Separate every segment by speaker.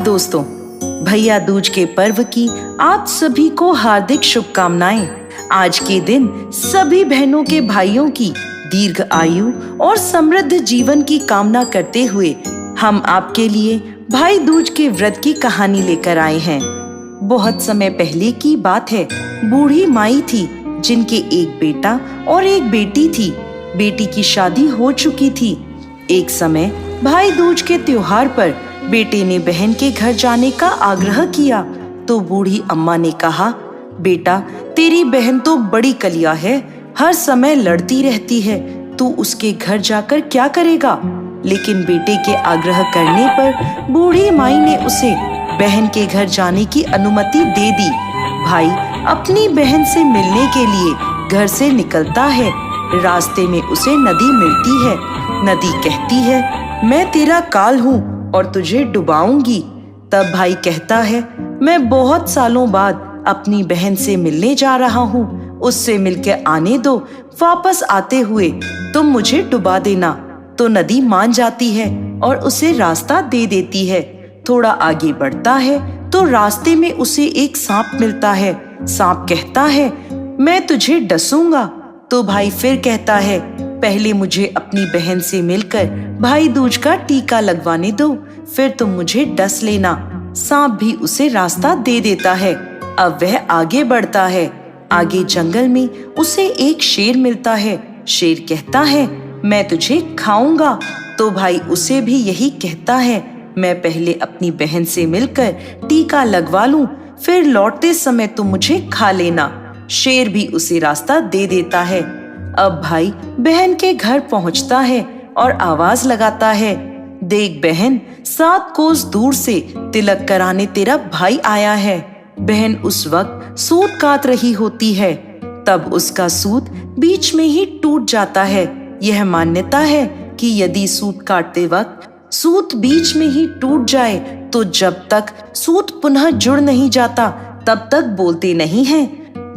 Speaker 1: दोस्तों, भैया दूज के पर्व की आप सभी को हार्दिक शुभकामनाएं। आज के दिन सभी बहनों के भाइयों की दीर्घ आयु और समृद्ध जीवन की कामना करते हुए हम आपके लिए भाई दूज के व्रत की कहानी लेकर आए हैं। बहुत समय पहले की बात है। बूढ़ी माई थी जिनके एक बेटा और एक बेटी थी। बेटी की शादी हो चुकी थी। एक समय भाई दूज के त्योहार पर बेटे ने बहन के घर जाने का आग्रह किया तो बूढ़ी अम्मा ने कहा, बेटा तेरी बहन तो बड़ी कलिया है, हर समय लड़ती रहती है, तू उसके घर जाकर क्या करेगा। लेकिन बेटे के आग्रह करने पर बूढ़ी माई ने उसे बहन के घर जाने की अनुमति दे दी। भाई अपनी बहन से मिलने के लिए घर से निकलता है। रास्ते में उसे नदी मिलती है। नदी कहती है, मैं तेरा काल हूँ और तुझे डुबाऊंगी। तब भाई कहता है, मैं बहुत सालों बाद अपनी बहन से मिलने जा रहा हूँ, उससे मिलके आने दो, वापस आते हुए तुम मुझे डुबा देना। तो नदी मान जाती है और उसे रास्ता दे देती है। थोड़ा आगे बढ़ता है तो रास्ते में उसे एक सांप मिलता है। सांप कहता है, मैं तुझे डसूंगा। तो भाई फिर कहता है, पहले मुझे अपनी बहन से मिलकर भाई दूज का टीका लगवाने दो, फिर तुम मुझे डस लेना। सांप भी उसे रास्ता दे देता है। अब वह आगे बढ़ता है। आगे जंगल में उसे एक शेर मिलता है। शेर कहता है, मैं तुझे खाऊंगा। तो भाई उसे भी यही कहता है, मैं पहले अपनी बहन से मिलकर टीका लगवा लूं, फिर लौटते समय तुम मुझे खा लेना। शेर भी उसे रास्ता दे देता है। अब भाई बहन के घर पहुंचता है और आवाज लगाता है, देख बहन, 7 कोस दूर से तिलक कराने तेरा भाई आया है। बहन उस वक्त सूत काट रही होती है। तब उसका सूत बीच में ही टूट जाता है। यह मान्यता है कि यदि सूत काटते वक्त सूत बीच में ही टूट जाए तो जब तक सूत पुनः जुड़ नहीं जाता तब तक बोलते नहीं हैं।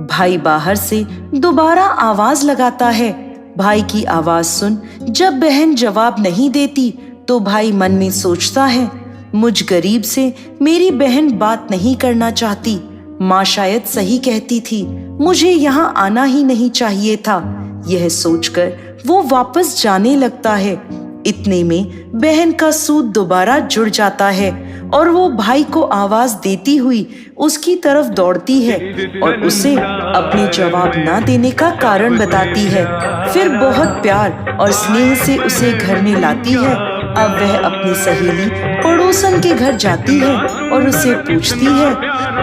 Speaker 1: भाई बाहर से दोबारा आवाज लगाता है। भाई की आवाज सुन जब बहन जवाब नहीं देती तो भाई मन में सोचता है, मुझ गरीब से मेरी बहन बात नहीं करना चाहती। माँ शायद सही कहती थी, मुझे यहाँ आना ही नहीं चाहिए था। यह सोचकर वो वापस जाने लगता है। इतने में बहन का सूत दोबारा जुड़ जाता है और वो भाई को आवाज देती हुई उसकी तरफ दौड़ती है और उसे अपने जवाब ना देने का कारण बताती है। फिर बहुत प्यार और स्नेह से उसे घर में लाती है। अब वह अपनी सहेली पड़ोसन के घर जाती है और उसे पूछती है,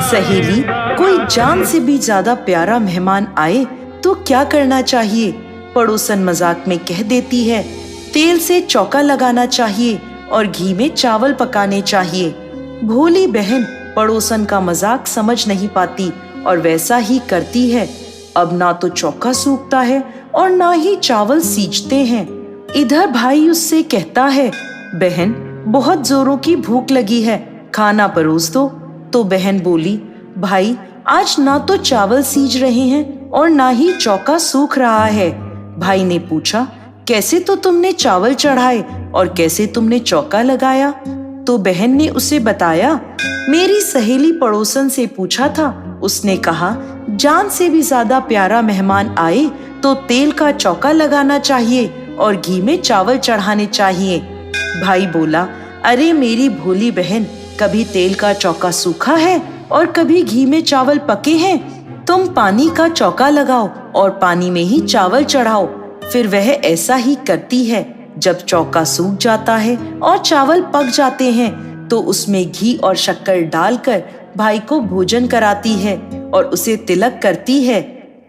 Speaker 1: सहेली, कोई जान से भी ज्यादा प्यारा मेहमान आए तो क्या करना चाहिए। पड़ोसन मजाक में कह देती है, तेल से चौका लगाना चाहिए और घी में चावल पकाने चाहिए। भोली बहन पड़ोसन का मजाक समझ नहीं पाती और वैसा ही करती है। अब ना तो चौका सूखता है और ना ही चावल सींचते हैं। इधर भाई उससे कहता है, बहन बहुत जोरों की भूख लगी है, खाना परोस दो। तो बहन बोली, भाई आज ना तो चावल सींच रहे हैं और ना ही चौका सूख रहा है। भाई ने पूछा, कैसे तो तुमने चावल चढ़ाए और कैसे तुमने चौका लगाया। तो बहन ने उसे बताया, मेरी सहेली पड़ोसन से पूछा था, उसने कहा जान से भी ज्यादा प्यारा मेहमान आए तो तेल का चौका लगाना चाहिए और घी में चावल चढ़ाने चाहिए। भाई बोला, अरे मेरी भोली बहन, कभी तेल का चौका सूखा है और कभी घी में चावल पके हैं। तुम पानी का चौका लगाओ और पानी में ही चावल चढ़ाओ। फिर वह ऐसा ही करती है। जब चौका सूख जाता है और चावल पक जाते हैं तो उसमें घी और शक्कर डालकर भाई को भोजन कराती है और उसे तिलक करती है।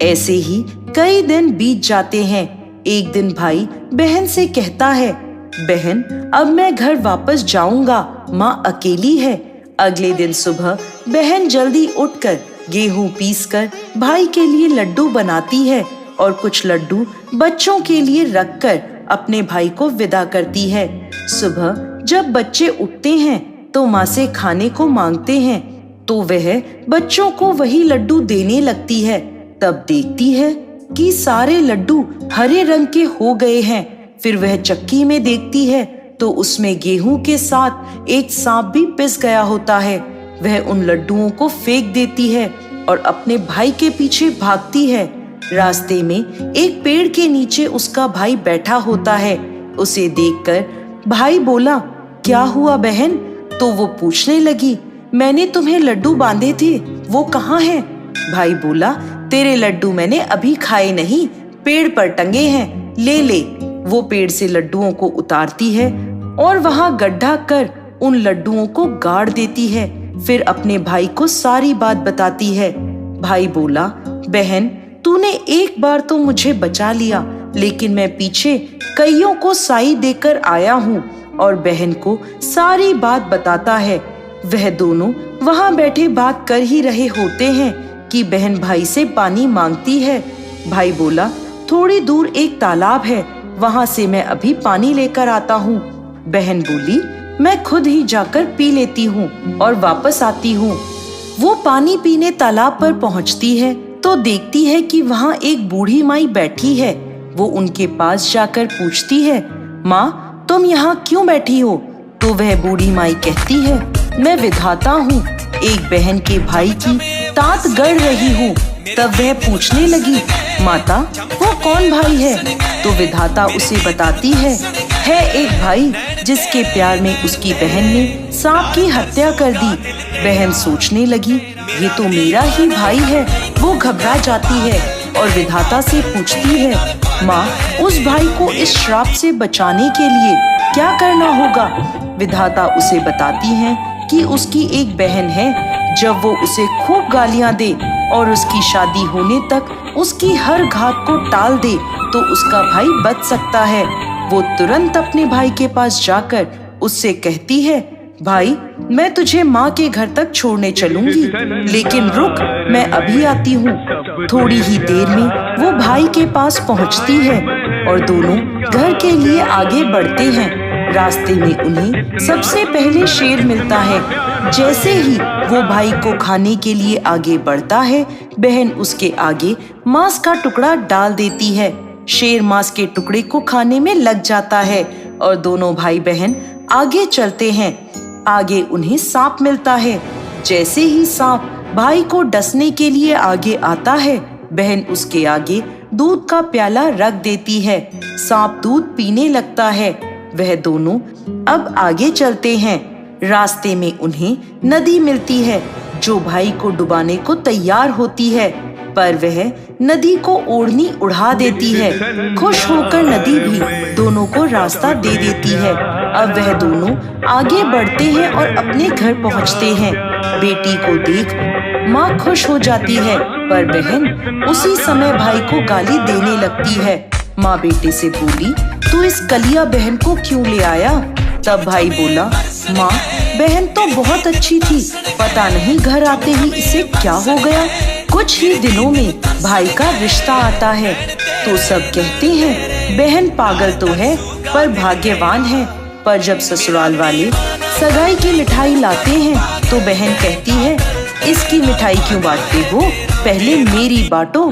Speaker 1: ऐसे ही कई दिन बीत जाते हैं। एक दिन भाई बहन से कहता है, बहन अब मैं घर वापस जाऊंगा, माँ अकेली है। अगले दिन सुबह बहन जल्दी उठकर गेहूं पीसकर भाई के लिए लड्डू बनाती है और कुछ लड्डू बच्चों के लिए रखकर अपने भाई को विदा करती है। सुबह जब बच्चे उठते हैं तो माँ से खाने को मांगते हैं तो वह बच्चों को वही लड्डू देने लगती है। तब देखती है कि सारे लड्डू हरे रंग के हो गए हैं। फिर वह चक्की में देखती है तो उसमें गेहूं के साथ एक सांप भी पिस गया होता है। वह उन लड्डुओं को फेंक देती है और अपने भाई के पीछे भागती है। रास्ते में एक पेड़ के नीचे उसका भाई बैठा होता है। उसे देखकर भाई बोला, क्या हुआ बहन? तो वो पूछने लगी, मैंने तुम्हें लड्डू बांधे थे, वो कहाँ हैं? भाई बोला, तेरे लड्डू मैंने अभी खाए नहीं, पेड़ पर टंगे हैं, ले ले। वो पेड़ से लड्डुओं को उतारती है और वहां गड्ढा कर उन लड्डुओं को गाड़ देती है। फिर अपने भाई को सारी बात बताती है। भाई बोला, बहन तूने एक बार तो मुझे बचा लिया, लेकिन मैं पीछे कईयों को साई देकर आया हूँ। और बहन को सारी बात बताता है। वह दोनों वहां बैठे बात कर ही रहे होते हैं कि बहन भाई से पानी मांगती है। भाई बोला, थोड़ी दूर एक तालाब है, वहां से मैं अभी पानी लेकर आता हूँ। बहन बोली, मैं खुद ही जाकर पी लेती हूँ और वापस आती हूँ। वो पानी पीने तालाब पर पहुँचती है तो देखती है कि वहाँ एक बूढ़ी माई बैठी है। वो उनके पास जाकर पूछती है, माँ तुम यहाँ क्यों बैठी हो? तो वह बूढ़ी माई कहती है, मैं विधाता हूँ, एक बहन के भाई की तात गढ़ रही हूँ। तब वह पूछने लगी, माता वो कौन भाई है? तो विधाता उसे बताती है एक भाई जिसके प्यार में उसकी बहन ने सांप की हत्या कर दी। बहन सोचने लगी, ये तो मेरा ही भाई है। वो घबरा जाती है और विधाता से पूछती है, माँ उस भाई को इस श्राप से बचाने के लिए क्या करना होगा? विधाता उसे बताती है कि उसकी एक बहन है, जब वो उसे खूब गालियां दे और उसकी शादी होने तक उसकी हर घात को टाल दे तो उसका भाई बच सकता है। वो तुरंत अपने भाई के पास जाकर उससे कहती है, भाई मैं तुझे माँ के घर तक छोड़ने चलूंगी, लेकिन रुक, मैं अभी आती हूँ। थोड़ी ही देर में वो भाई के पास पहुँचती है और दोनों घर के लिए आगे बढ़ते हैं। रास्ते में उन्हें सबसे पहले शेर मिलता है। जैसे ही वो भाई को खाने के लिए आगे बढ़ता है, बहन उसके आगे मांस का टुकड़ा डाल देती है। शेर मांस के टुकड़े को खाने में लग जाता है और दोनों भाई बहन आगे चलते हैं। आगे उन्हें सांप मिलता है। जैसे ही सांप भाई को डसने के लिए आगे आता है, बहन उसके आगे दूध का प्याला रख देती है। सांप दूध पीने लगता है। वह दोनों अब आगे चलते हैं। रास्ते में उन्हें नदी मिलती है जो भाई को डुबाने को तैयार होती है, पर वह नदी को ओढ़नी उड़ा देती है। खुश होकर नदी भी दोनों को रास्ता दे देती है। अब वह दोनों आगे बढ़ते हैं और अपने घर पहुंचते हैं। बेटी को देख माँ खुश हो जाती है, पर बहन उसी समय भाई को गाली देने लगती है। माँ बेटे से बोली, तू इस कलिया बहन को क्यों ले आया? तब भाई बोला, माँ बहन तो बहुत अच्छी थी, पता नहीं घर आते ही इसे क्या हो गया। कुछ ही दिनों में भाई का रिश्ता आता है तो सब कहते हैं बहन पागल तो है पर भाग्यवान है। पर जब ससुराल वाले सगाई की मिठाई लाते हैं तो बहन कहती है, इसकी मिठाई क्यों बांटते हो, पहले मेरी बांटो।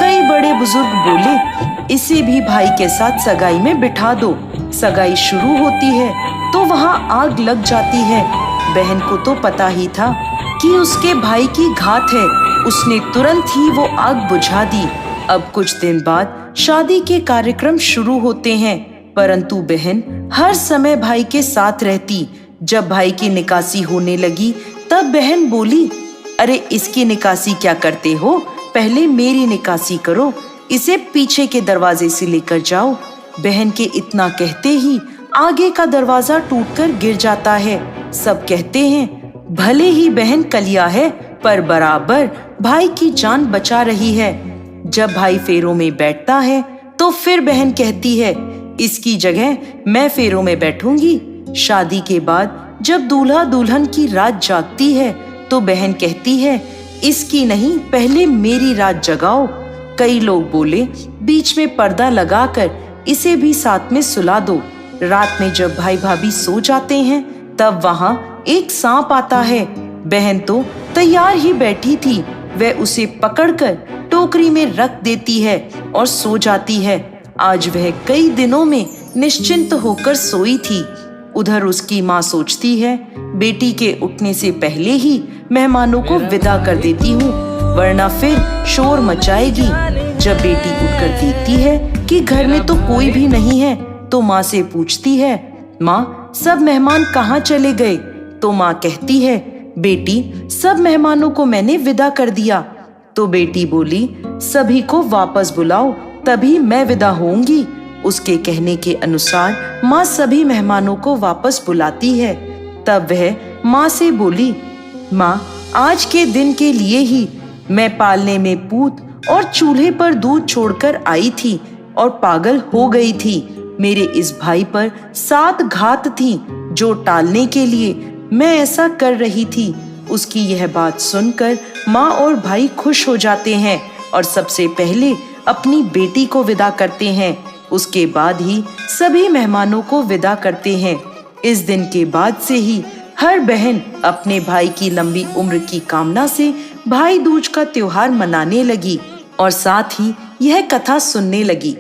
Speaker 1: कई बड़े बुजुर्ग बोले, इसे भी भाई के साथ सगाई में बिठा दो। सगाई शुरू होती है तो वहाँ आग लग जाती है। बहन को तो पता ही था कि उसके भाई की घात है, उसने तुरंत ही वो आग बुझा दी। अब कुछ दिन बाद शादी के कार्यक्रम शुरू होते हैं, परंतु बहन हर समय भाई के साथ रहती। जब भाई की निकासी होने लगी तब बहन बोली, अरे इसकी निकासी क्या करते हो, पहले मेरी निकासी करो, इसे पीछे के दरवाजे से लेकर जाओ। बहन के इतना कहते ही आगे का दरवाजा टूटकर गिर जाता है। सब कहते हैं भले ही बहन कलिया है पर बराबर भाई की जान बचा रही है। जब भाई फेरों में बैठता है तो फिर बहन कहती है, इसकी जगह मैं फेरों में बैठूंगी। शादी के बाद जब दूल्हा दुल्हन की रात जागती है तो बहन कहती है, इसकी नहीं पहले मेरी रात जगाओ। कई लोग बोले, बीच में पर्दा लगाकर इसे भी साथ में सुला दो। रात में जब भाई भाभी सो जाते हैं तब वहाँ एक सांप आता है। बहन तो तैयार ही बैठी थी, वह उसे पकड़कर टोकरी में रख देती है और सो जाती है। आज वह कई दिनों में निश्चिंत होकर सोई थी। उधर उसकी माँ सोचती है, बेटी के उठने से पहले ही मेहमानों को विदा कर देती हूँ, वरना फिर शोर मचाएगी। जब बेटी उठकर देखती है कि घर में तो कोई भी नहीं है, तो माँ से पूछती है, माँ सब मेहमान कहाँ चले गए? तो माँ कहती है, बेटी सब मेहमानों को मैंने विदा कर दिया। तो बेटी बोली, सभी को वापस बुलाओ, तभी मैं विदा होऊंगी। उसके कहने के अनुसार माँ सभी मेहमानों को वापस बुलाती है। तब वह माँ से बोली, माँ आज के दिन के लिए ही मैं पालने में पूत और चूल्हे पर दूध छोड़कर आई थी और पागल हो गई थी। मेरे इस भाई पर 7 घात थी, जो टालने के लिए मैं ऐसा कर रही थी। उसकी यह बात सुनकर माँ और भाई खुश हो जाते हैं और सबसे पहले अपनी बेटी को विदा करते हैं। उसके बाद ही सभी मेहमानों को विदा करते हैं। इस दिन के बाद से ही हर बहन अपने भाई की लंबी उम्र की कामना से भाई दूज का त्योहार मनाने लगी और साथ ही यह कथा सुनने लगी।